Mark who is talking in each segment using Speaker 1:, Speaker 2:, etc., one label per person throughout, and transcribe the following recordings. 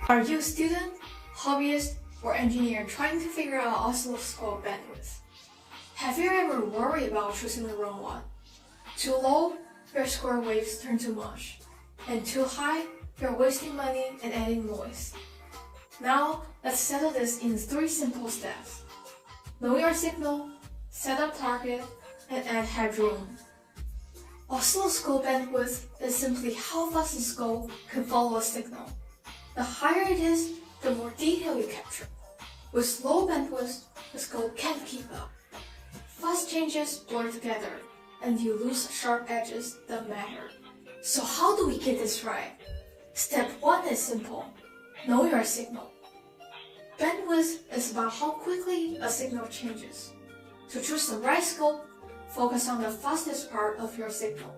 Speaker 1: Are you a student, hobbyist, or engineer trying to figure out oscilloscope bandwidth? Have you ever worried about choosing the wrong one? Too low, your square waves turn to mush, and too high, you're wasting money and adding noise. Now, let's settle this in 3 simple steps. Know your signal, set up target, and add headroom. Oscilloscope bandwidth is simply how fast the scope can follow a signal. The higher it is, the more detail you capture. With low bandwidth, the scope can't keep up. Fast changes blur together, and you lose sharp edges that matter. So how do we get this right? Step 1 is simple. Know your signal. Bandwidth is about how quickly a signal changes. To choose the right scope, focus on the fastest part of your signal,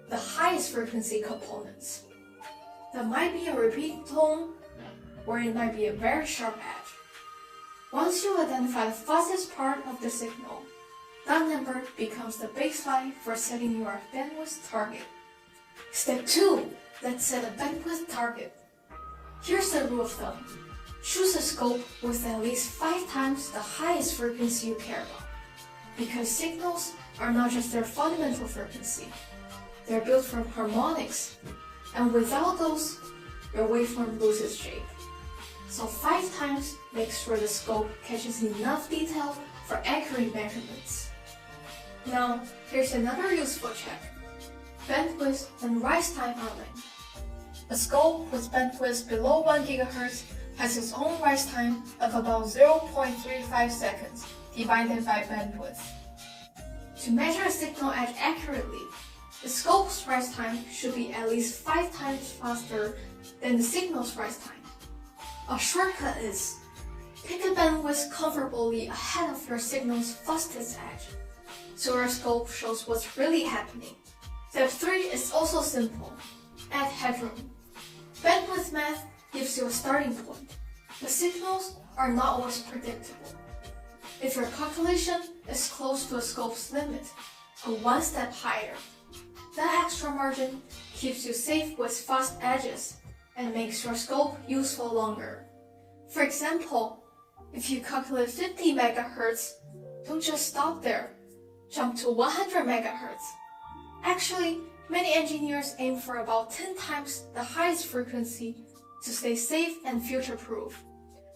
Speaker 1: the highest frequency components. That might be a repeating tone, or it might be a very sharp edge. Once you identify the fastest part of the signal, that number becomes the baseline for setting your bandwidth target. Step 2, let's set a bandwidth target. Here's the rule of thumb. Choose a scope with at least 5 times the highest frequency you care about. Because signals are not just their fundamental frequency. They're built from harmonics, and without those, your waveform loses shape. So 5 times makes sure the scope catches enough detail for accurate measurements. Now, here's another useful check. Bandwidth and rise time are linked. A scope with bandwidth below 1 GHz has its own rise time of about 0.35 seconds divided by bandwidth. To measure a signal edge accurately, the scope's rise time should be at least 5 times faster than the signal's rise time. A shortcut is, pick a bandwidth comfortably ahead of your signal's fastest edge, so your scope shows what's really happening. Step 3 is also simple. Add headroom. Bandwidth math gives you a starting point. The signals are not always predictable. If your calculation is close to a scope's limit, go 1 step higher. That extra margin keeps you safe with fast edges and makes your scope useful longer. For example, if you calculate 50 MHz, don't just stop there. Jump to 100 MHz. Actually, many engineers aim for about 10 times the highest frequency to stay safe and future-proof.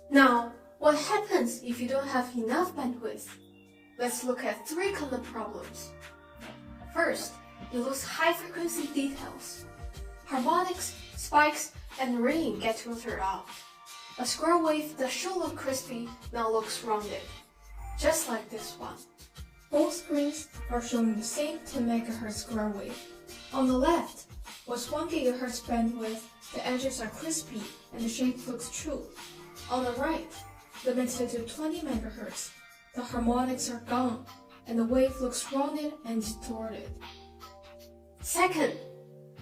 Speaker 1: Now, what happens if you don't have enough bandwidth? Let's look at 3 common problems. First, you lose high-frequency details. Harmonics, spikes, and ringing get filtered out. A square wave that should look crispy now looks rounded, just like this one. Both screens are showing the same 10 MHz square wave. On the left, with 1 GHz bandwidth, the edges are crispy and the shape looks true. On the right, limited to 20 MHz, the harmonics are gone and the wave looks rounded and distorted. Second,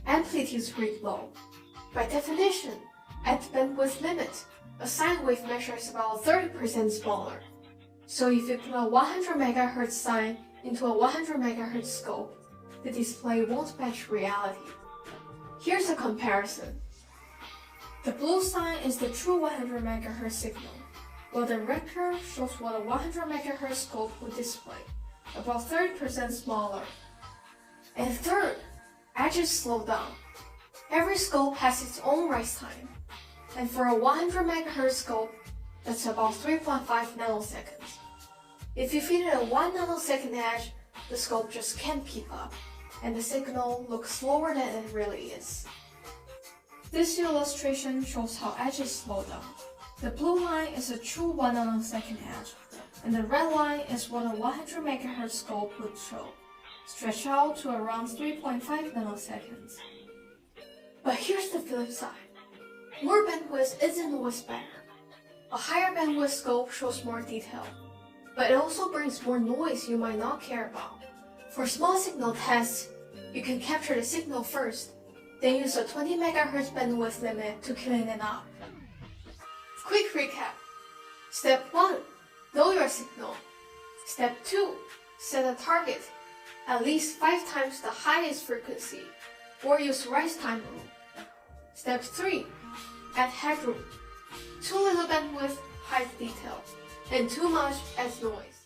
Speaker 1: amplitudes read low. By definition, at the bandwidth limit, a sine wave measures about 30% smaller. So if you put a 100 MHz sine into a 100 MHz scope, the display won't match reality. Here's a comparison. The blue sine is the true 100 MHz signal, while the red curve shows what a 100 MHz scope would display, about 30% smaller. And third, edges slow down. Every scope has its own rise time, and for a 100 MHz scope, that's about 3.5 nanoseconds. If you feed it a 1 nanosecond edge, the scope just can't keep up, and the signal looks slower than it really is. This illustration shows how edges slow down. The blue line is a true 1 nanosecond edge, and the red line is what a 100 MHz scope would show, stretched out to around 3.5 nanoseconds. But here's the flip side. More bandwidth isn't always better. A higher bandwidth scope shows more detail, but it also brings more noise you might not care about. For small signal tests, you can capture the signal first, then use a 20 MHz bandwidth limit to clean it up. Quick recap. Step 1, know your signal. Step 2, set a target, at least 5 times the highest frequency, or use rise time rule. Step 3, add headroom. Too little bandwidth hides detail, and too much adds noise.